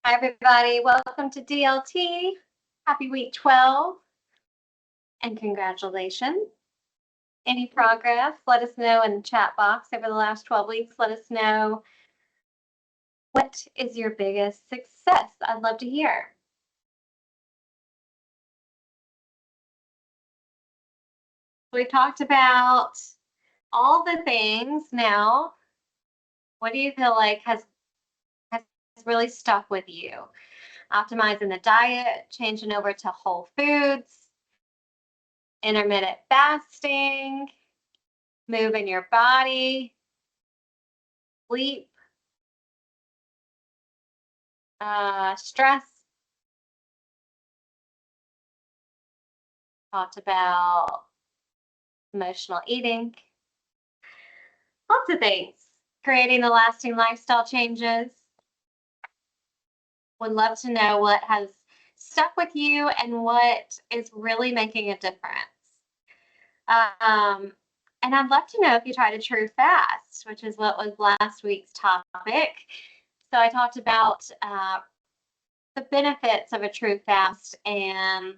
Hi, everybody. Welcome to DLT. Happy week 12 and congratulations. Any progress, let us know in the chat box over the last 12 weeks. Let us know what is your biggest success. I'd love to hear. We've talked about all the things now. What do you feel like has really stuck with you? Optimizing the diet, changing over to whole foods, intermittent fasting, moving your body, sleep, stress. Talked about emotional eating, lots of things. Creating the lasting lifestyle changes. Would love to know what has stuck with you and what is really making a difference. And I'd love to know if you tried a true fast, which is what was last week's topic. So I talked about the benefits of a true fast and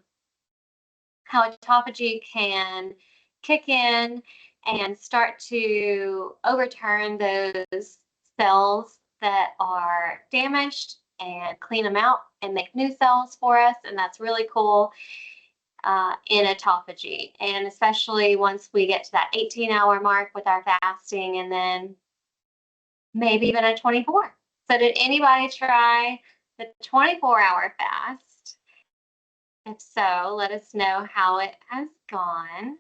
how autophagy can kick in and start to overturn those cells that are damaged and clean them out and make new cells for us. And that's really cool in autophagy. And especially once we get to that 18-hour mark with our fasting and then maybe even a 24. So did anybody try the 24-hour fast? If so, let us know how it has gone.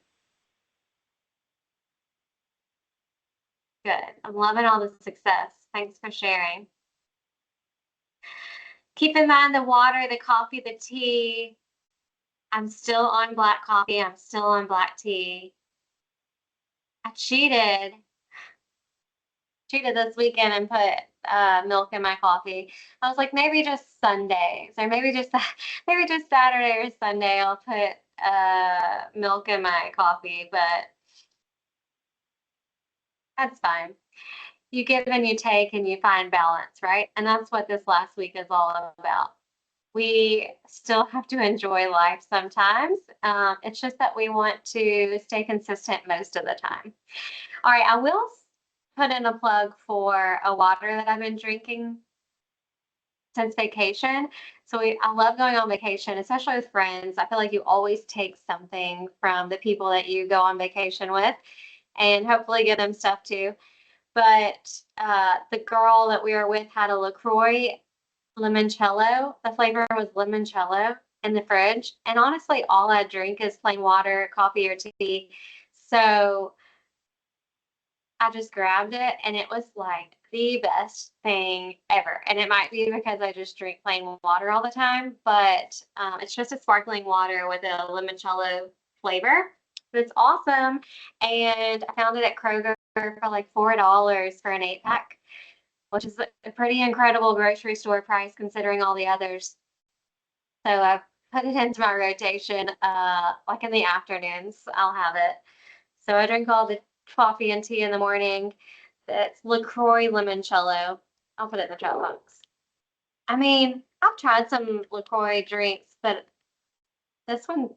Good. I'm loving all the success. Thanks for sharing. Keep in mind the water, the coffee, the tea. I'm still on black coffee. I'm still on black tea. I cheated this weekend and put milk in my coffee. I was like, maybe just Sundays or maybe just Saturday or Sunday I'll put milk in my coffee, but that's fine. You give and you take and you find balance, right? And that's what this last week is all about. We still have to enjoy life sometimes. It's just that we want to stay consistent most of the time. All right, I will put in a plug for a water that I've been drinking since vacation. So I love going on vacation, especially with friends. I feel like you always take something from the people that you go on vacation with and hopefully give them stuff too. But the girl that we were with had a LaCroix limoncello. The flavor was limoncello in the fridge. And honestly, all I drink is plain water, coffee, or tea. So I just grabbed it and it was like the best thing ever. And it might be because I just drink plain water all the time, but it's just a sparkling water with a limoncello flavor. But it's awesome. And I found it at Kroger for like $4 for an 8-pack, which is a pretty incredible grocery store price considering all the others. So I've put it into my rotation, like in the afternoons, I'll have it. So I drink all the coffee and tea in the morning. That's LaCroix limoncello. I'll put it in the chat box. I mean, I've tried some LaCroix drinks, but this one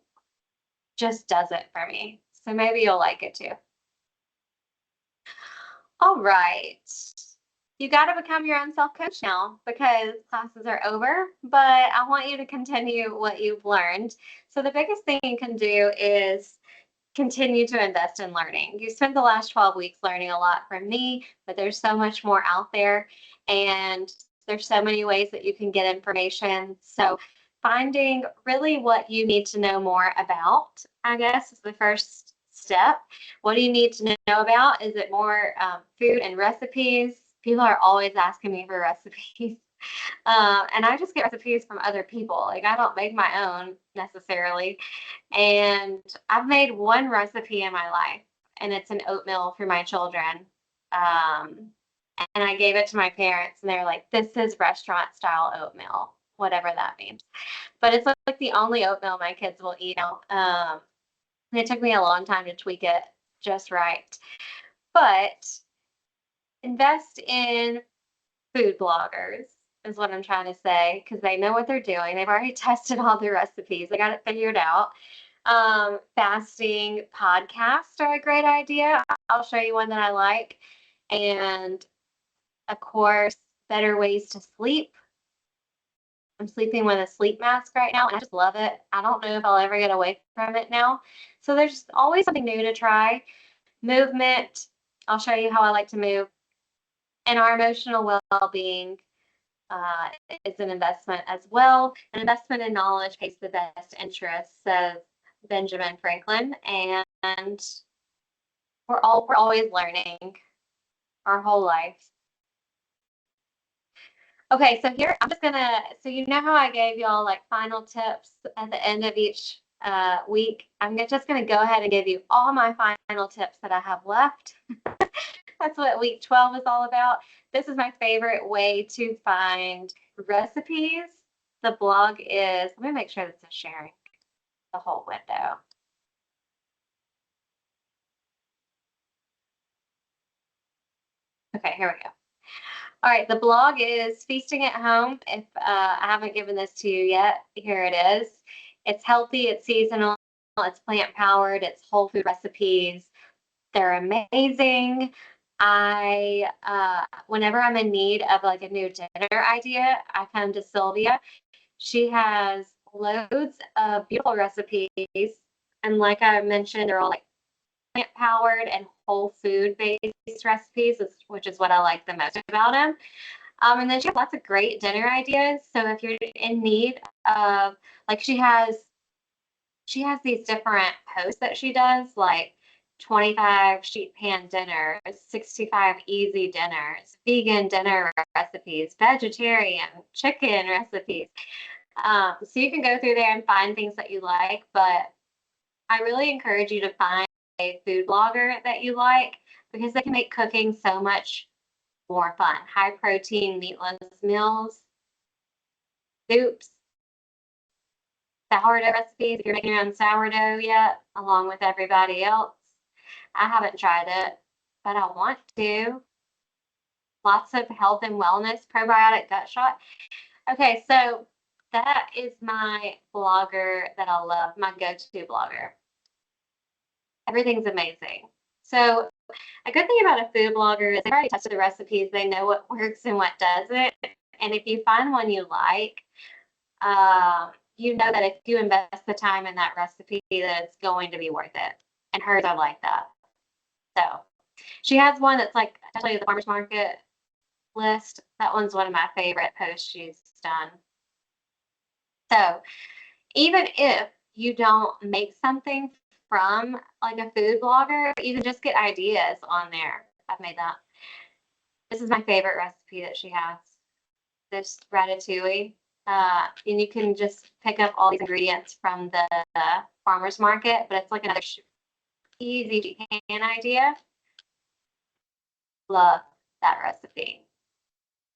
just does it for me. So maybe you'll like it too. All right. You got to become your own self-coach now because classes are over, but I want you to continue what you've learned. So the biggest thing you can do is continue to invest in learning. You spent the last 12 weeks learning a lot from me, but there's so much more out there and there's so many ways that you can get information. So finding really what you need to know more about, I guess, is the first step. What do you need to know about? Is it more food and recipes? People are always asking me for recipes. And I just get recipes from other people. Like I don't make my own necessarily. And I've made one recipe in my life, and it's an oatmeal for my children. And I gave it to my parents, and they're like, "This is restaurant style oatmeal," whatever that means. But it's like the only oatmeal my kids will eat. It took me a long time to tweak it just right. But invest in food bloggers. is what I'm trying to say, because they know what they're doing. They've already tested all the recipes. They got it figured out. Fasting podcasts are a great idea. I'll show you one that I like. And of course, better ways to sleep. I'm sleeping with a sleep mask right now, and I just love it. I don't know if I'll ever get away from it now. So there's always something new to try. Movement. I'll show you how I like to move. And our emotional well-being uh, is an investment as well. An investment in knowledge pays the best interest, says Benjamin Franklin. And we're always learning our whole life. Okay, so here I'm just gonna, so you know how I gave y'all like final tips at the end of each week? Just gonna go ahead and give you all my final tips that I have left. That's what week 12 is all about. This is my favorite way to find recipes. The blog is, let me make sure this is sharing the whole window. Okay, here we go. All right, the blog is Feasting at Home. If I haven't given this to you yet, here it is. It's healthy, it's seasonal, it's plant powered, it's whole food recipes. They're amazing. Whenever I'm in need of like a new dinner idea, I come to Sylvia. She has loads of beautiful recipes. And like I mentioned, they're all like plant powered and whole food based recipes, which is what I like the most about them. And then she has lots of great dinner ideas. So if you're in need of, like, she has these different posts that she does, like 25 sheet pan dinners, 65 easy dinners, vegan dinner recipes, vegetarian chicken recipes. So you can go through there and find things that you like, but I really encourage you to find a food blogger that you like, because they can make cooking so much more fun. High protein, meatless meals, soups, sourdough recipes. If you're making your own sourdough yet, along with everybody else, I haven't tried it, but I want to. Lots of health and wellness, probiotic gut shot. Okay, so that is my blogger that I love, my go-to blogger. Everything's amazing. So a good thing about a food blogger is they've already tested the recipes. They know what works and what doesn't. And if you find one you like, you know that if you invest the time in that recipe, that it's going to be worth it. And hers are like that. So she has one that's like, I tell you, the farmer's market list. That one's one of my favorite posts she's done. So even if you don't make something from like a food blogger, you can just get ideas on there. I've made that. This is my favorite recipe that she has. This ratatouille. And you can just pick up all these ingredients from the farmer's market, but it's like another easy pan idea. Love that recipe.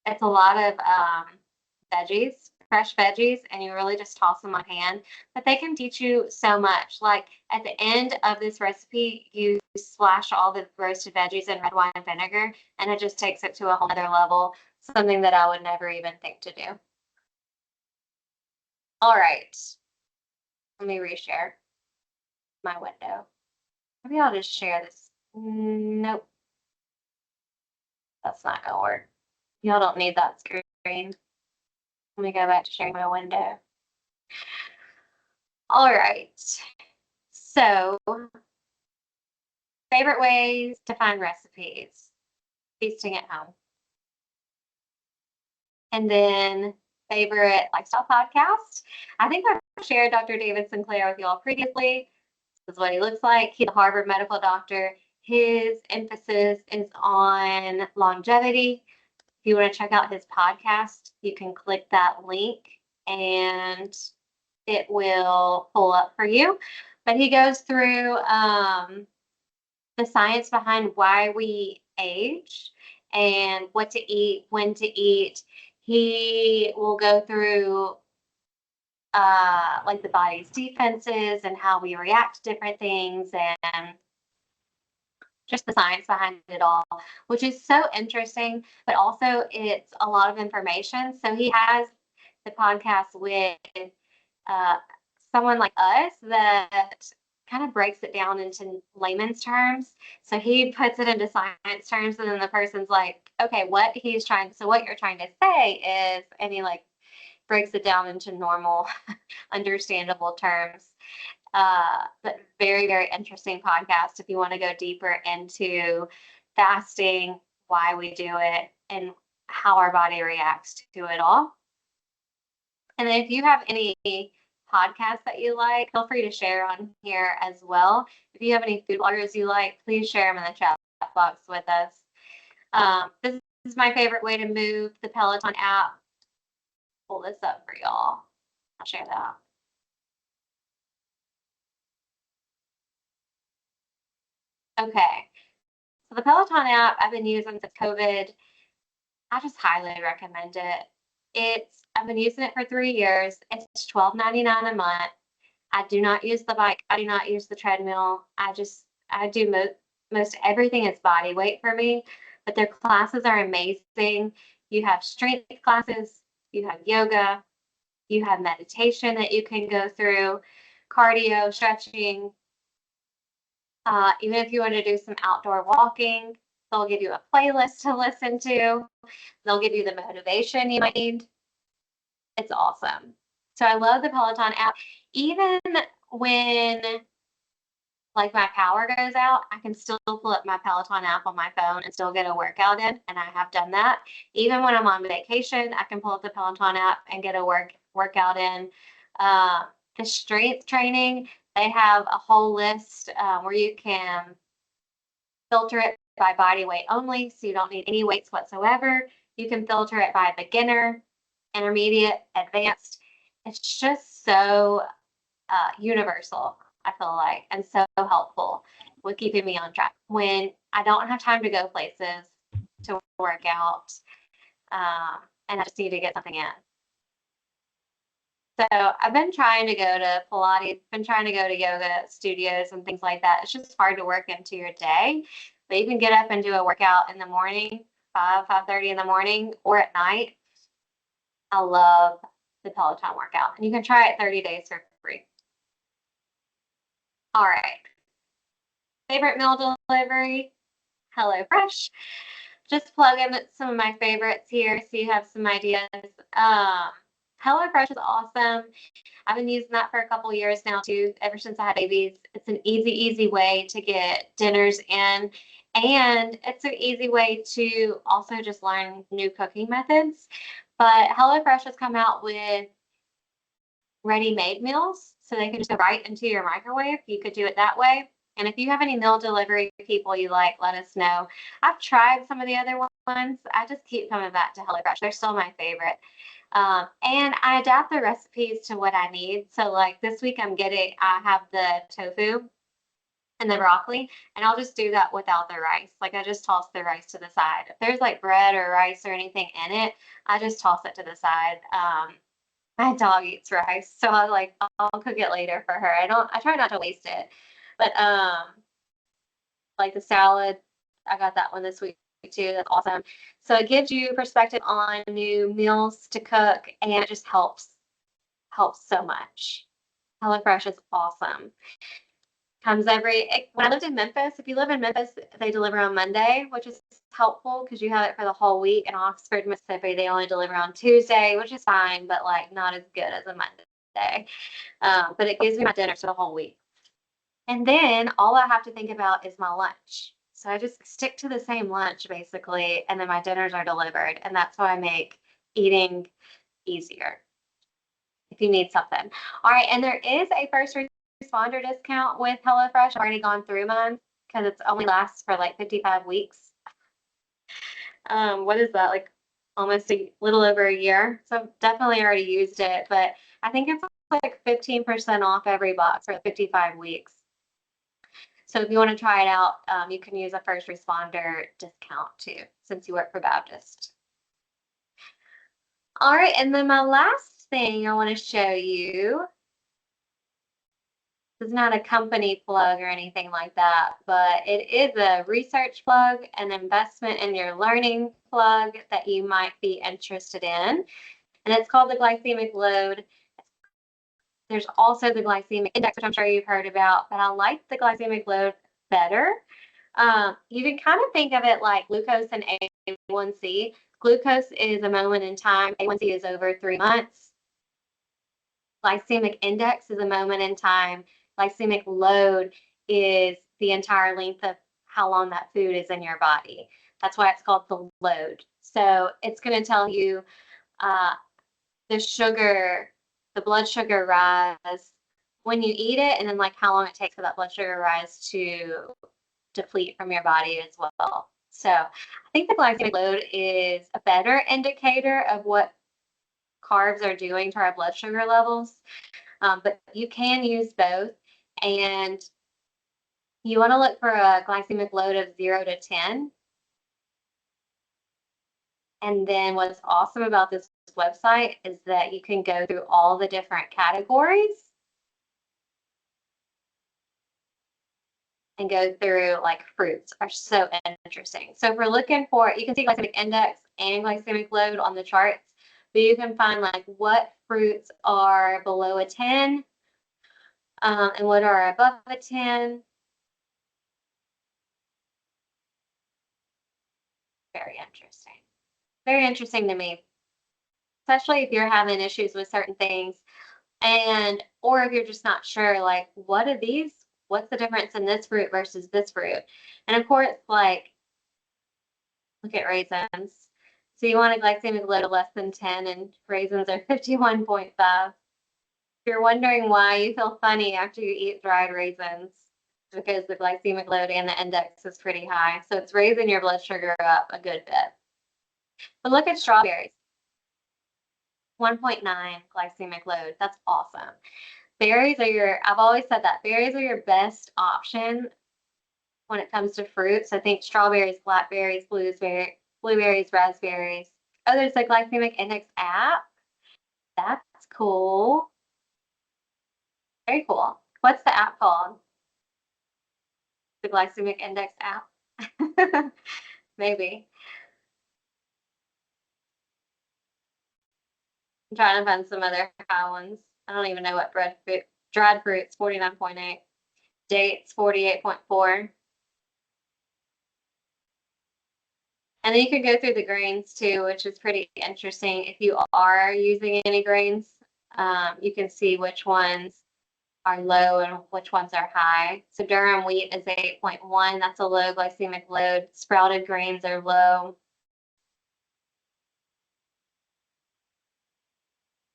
It's a lot of veggies, fresh veggies, and you really just toss them on pan. But they can teach you so much. Like at the end of this recipe, you splash all the roasted veggies in red wine vinegar, and it just takes it to a whole other level, something that I would never even think to do. All right. Let me reshare my window. Maybe I'll just share this. Nope. That's not gonna work. Y'all don't need that screen. Let me go back to sharing my window. All right. So, favorite ways to find recipes, feasting at home. And then favorite lifestyle podcast. I think I've shared Dr. David Sinclair with you all previously. This is what he looks like. He's a Harvard medical doctor. His emphasis is on longevity. If you want to check out his podcast, you can click that link and it will pull up for you. But he goes through the science behind why we age and what to eat, when to eat. He will go through like the body's defenses and how we react to different things. And just the science behind it all, which is so interesting, but also it's a lot of information. So he has the podcast with uh, someone like us that kind of breaks it down into layman's terms. So he puts it into science terms, and then the person's like, okay, what you're trying to say is, and he like breaks it down into normal, understandable terms. But very, very interesting podcast if you want to go deeper into fasting, why we do it, and how our body reacts to it all. And then if you have any podcasts that you like, feel free to share on here as well. If you have any food bloggers you like, please share them in the chat box with us. This is my favorite way to move, the Peloton app. Pull this up for y'all. I'll share that. Okay. So the Peloton app I've been using since COVID. I just highly recommend it. I've been using it for 3 years. It's $12.99 a month. I do not use the bike. I do not use the treadmill. I do most everything is body weight for me, but their classes are amazing. You have strength classes, you have yoga, you have meditation that you can go through, cardio, stretching. Even if you want to do some outdoor walking, they'll give you a playlist to listen to. They'll give you the motivation you might need. It's awesome. So I love the Peloton app. Even when like my power goes out, I can still pull up my Peloton app on my phone and still get a workout in. And I have done that. Even when I'm on vacation, I can pull up the Peloton app and get a workout in. The strength training, they have a whole list where you can filter it by body weight only, so you don't need any weights whatsoever. You can filter it by beginner, intermediate, advanced. It's just so universal, I feel like, and so helpful with keeping me on track when I don't have time to go places to work out, and I just need to get something in. So I've been trying to go to Pilates, been trying to go to yoga studios and things like that. It's just hard to work into your day, but you can get up and do a workout in the morning, 5:30 in the morning, or at night. I love the Peloton workout, and you can try it 30 days for free. All right. Favorite meal delivery? HelloFresh. Just plug in some of my favorites here so you have some ideas. HelloFresh is awesome. I've been using that for a couple years now too, ever since I had babies. It's an easy way to get dinners in, and it's an easy way to also just learn new cooking methods. But HelloFresh has come out with ready-made meals, so they can just go right into your microwave. You could do it that way. And if you have any meal delivery people you like, let us know. I've tried some of the other ones. I just keep coming back to HelloFresh. They're still my favorite. And I adapt the recipes to what I need. So like this week I have the tofu and the broccoli, and I'll just do that without the rice. Like I just toss the rice to the side. If there's like bread or rice or anything in it, I just toss it to the side. My dog eats rice, so I'll cook it later for her. I try not to waste it. But like the salad, I got that one this week too. That's awesome. So it gives you perspective on new meals to cook, and it just helps so much. HelloFresh is awesome. When I lived in Memphis, if you live in Memphis, they deliver on Monday, which is helpful because you have it for the whole week. In Oxford, Mississippi, they only deliver on Tuesday, which is fine, but like not as good as a Monday. But it gives me my dinner for the whole week. And then all I have to think about is my lunch. So I just stick to the same lunch basically, and then my dinners are delivered. And that's how I make eating easier if you need something. All right, and there is a first responder discount with HelloFresh. I've already gone through mine because it only lasts for like 55 weeks. What is that? Like almost a little over a year. So definitely already used it, but I think it's like 15% off every box for 55 weeks. So if you want to try it out, you can use a first responder discount too, since you work for Baptist. All right, and then my last thing I want to show you This is not a company plug or anything like that, but it is a research plug, an investment in your learning plug that you might be interested in. And it's called the glycemic load. There's also the glycemic index, which I'm sure you've heard about, but I like the glycemic load better. You can kind of think of it like glucose and A1C. Glucose is a moment in time, A1C is over 3 months. Glycemic index is a moment in time. Glycemic load is the entire length of how long that food is in your body. That's why it's called the load. So it's going to tell you the sugar, the blood sugar rise when you eat it, and then like how long it takes for that blood sugar rise to deplete from your body as well. So I think the glycemic load is a better indicator of what carbs are doing to our blood sugar levels. But you can use both, and you want to look for a glycemic load of 0 to 10. And then what's awesome about this website is that you can go through all the different categories and go through, like, fruits are so interesting. So if we're looking for, you can see glycemic index and glycemic load on the charts, but you can find like what fruits are below a 10 and what are above a 10. Very interesting. Very interesting to me, especially if you're having issues with certain things, and or if you're just not sure, like, what are these? What's the difference in this fruit versus this fruit? And of course, like, look at raisins. So you want a glycemic load of less than 10, and raisins are 51.5. If you're wondering why you feel funny after you eat dried raisins, it's because the glycemic load and the index is pretty high. So it's raising your blood sugar up a good bit. But look at strawberries. 1.9 glycemic load. That's awesome. Berries are I've always said that berries are your best option when it comes to fruits. I think strawberries, blackberries, blueberries, raspberries. Oh, there's a glycemic index app. That's cool. Very cool. What's the app called? The glycemic index app? Maybe. I'm trying to find some other high ones. I don't even know what dried fruits, 49.8. Dates, 48.4. And then you can go through the grains too, which is pretty interesting. If you are using any grains, you can see which ones are low and which ones are high. So durum wheat is 8.1. That's a low glycemic load. Sprouted grains are low.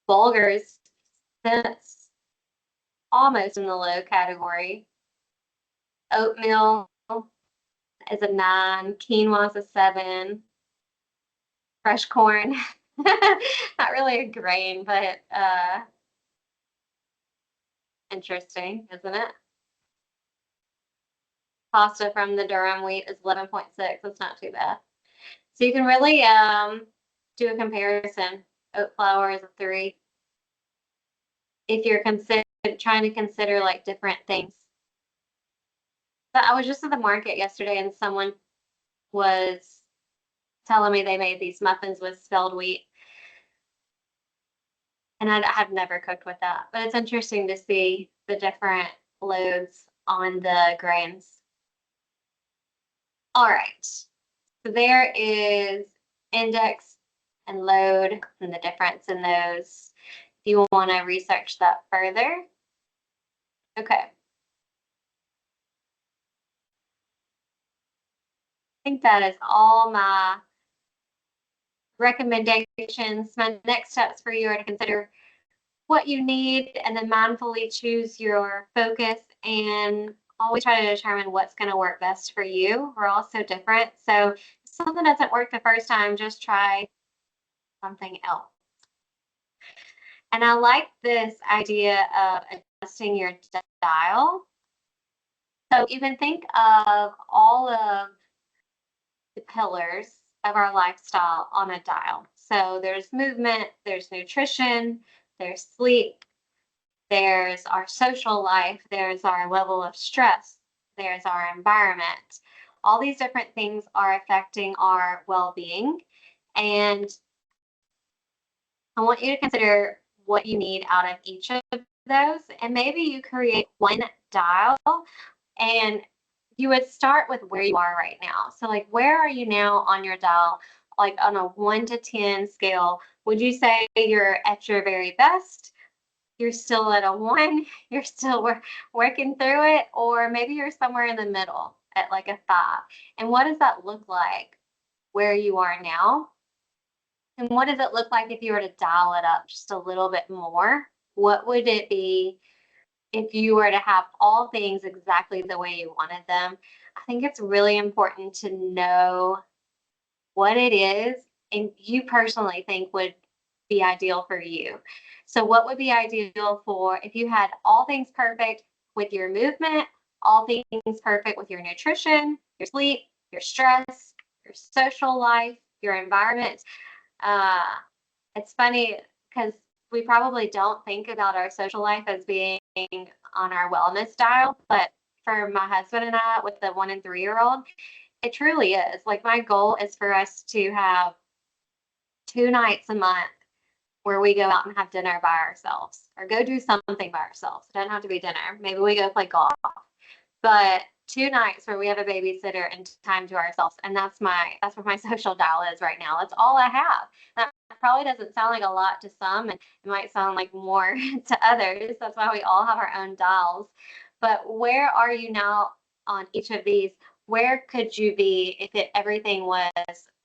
Bulgurs, that's almost in the low category. Oatmeal is a 9. Quinoa is a 7. Fresh corn, not really a grain, but interesting, isn't it? Pasta from the durum wheat is 11.6. That's not too bad. So you can really do a comparison. Oat flour is a 3. If you're trying to consider like different things. But I was just at the market yesterday and someone was telling me they made these muffins with spelled wheat. And I have never cooked with that. But it's interesting to see the different loads on the grains. All right. So there is index and load and the difference in those. If you want to research that further. Okay. I think that is all my recommendations. My next steps for you are to consider what you need and then mindfully choose your focus and always try to determine what's going to work best for you. We're all so different. So if something doesn't work the first time, just try something else. And I like this idea of adjusting your dial. So you can think of all of the pillars of our lifestyle on a dial. So there's movement, there's nutrition, there's sleep, there's our social life, there's our level of stress, there's our environment. All these different things are affecting our well-being. And I want you to consider what you need out of each of those. And maybe you create one dial, and you would start with where you are right now. So, like, where are you now on your dial? Like, on a 1 to 10 scale, would you say you're at your very best? You're still at a 1, you're still working through it, or maybe you're somewhere in the middle at like a 5. And what does that look like where you are now? And what does it look like if you were to dial it up just a little bit more? What would it be if you were to have all things exactly the way you wanted them? I think it's really important to know what it is and you personally think would be ideal for you. So, what would be ideal for if you had all things perfect with your movement, all things perfect with your nutrition, your sleep, your stress, your social life, your environment? Uh, it's funny because we probably don't think about our social life as being on our wellness dial, but for my husband and I, with the 1 and 3-year-old, it truly is. Like, my goal is for us to have 2 nights a month where we go out and have dinner by ourselves or go do something by ourselves. It doesn't have to be dinner. Maybe we go play golf, but 2 nights where we have a babysitter and time to ourselves. And that's what my social dial is right now. That's all I have. That probably doesn't sound like a lot to some, and it might sound like more to others. That's why we all have our own dials. But where are you now on each of these? Where could you be if everything was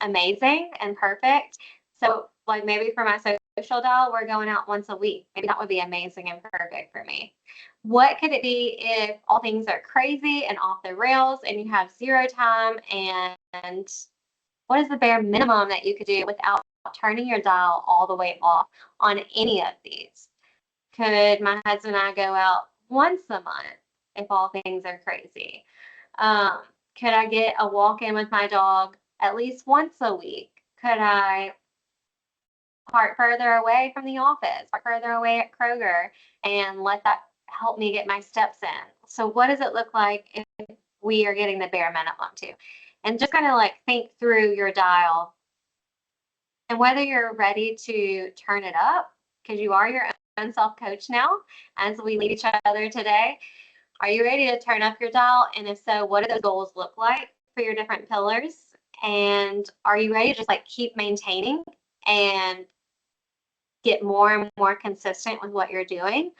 amazing and perfect? So, like, maybe for my social dial, we're going out once a week. Maybe that would be amazing and perfect for me. What could it be if all things are crazy and off the rails and you have zero time? And what is the bare minimum that you could do without turning your dial all the way off on any of these? Could my husband and I go out once a month if all things are crazy? Could I get a walk in with my dog at least once a week? Could I park further away from the office, park further away at Kroger, and let that help me get my steps in? So, what does it look like if we are getting the bare minimum too? And just kind of like think through your dial and whether you're ready to turn it up, because you are your own self coach now as we lead each other today. Are you ready to turn up your dial? And if so, what do those goals look like for your different pillars? And are you ready to just like keep maintaining and get more and more consistent with what you're doing?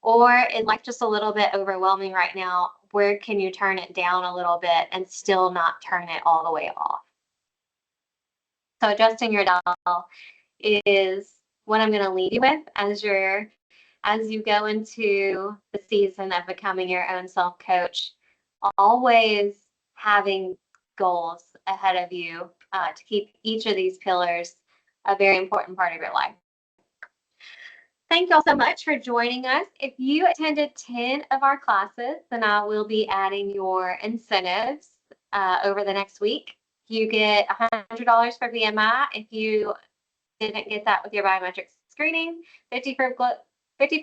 Or is life just a little bit overwhelming right now? Where can you turn it down a little bit and still not turn it all the way off? So adjusting your dial is what I'm going to lead you with as you go into the season of becoming your own self coach. Always having goals ahead of you to keep each of these pillars a very important part of your life. Thank you all so much for joining us. If you attended 10 of our classes, then I will be adding your incentives over the next week. You get $100 for BMI if you didn't get that with your biometric screening, 50 for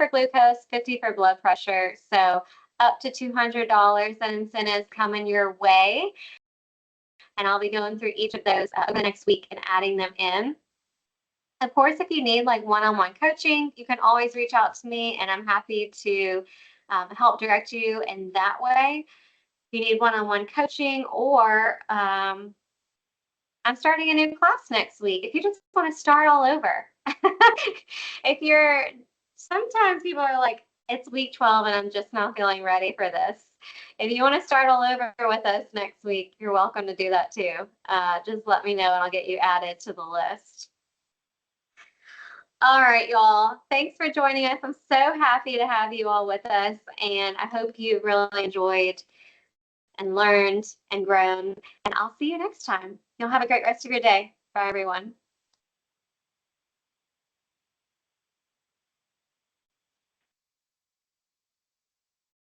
glucose, 50 for blood pressure. So up to $200 in incentives coming your way. And I'll be going through each of those over the next week and adding them in. Of course, if you need like one-on-one coaching, you can always reach out to me and I'm happy to help direct you in that way. If you need one-on-one coaching, or I'm starting a new class next week. If you just want to start all over, sometimes people are like, it's week 12 and I'm just not feeling ready for this. If you want to start all over with us next week, you're welcome to do that too. Just let me know and I'll get you added to the list. All right, y'all. Thanks for joining us. I'm so happy to have you all with us, and I hope you really enjoyed and learned and grown. And I'll see you next time. You'll have a great rest of your day. Bye, everyone.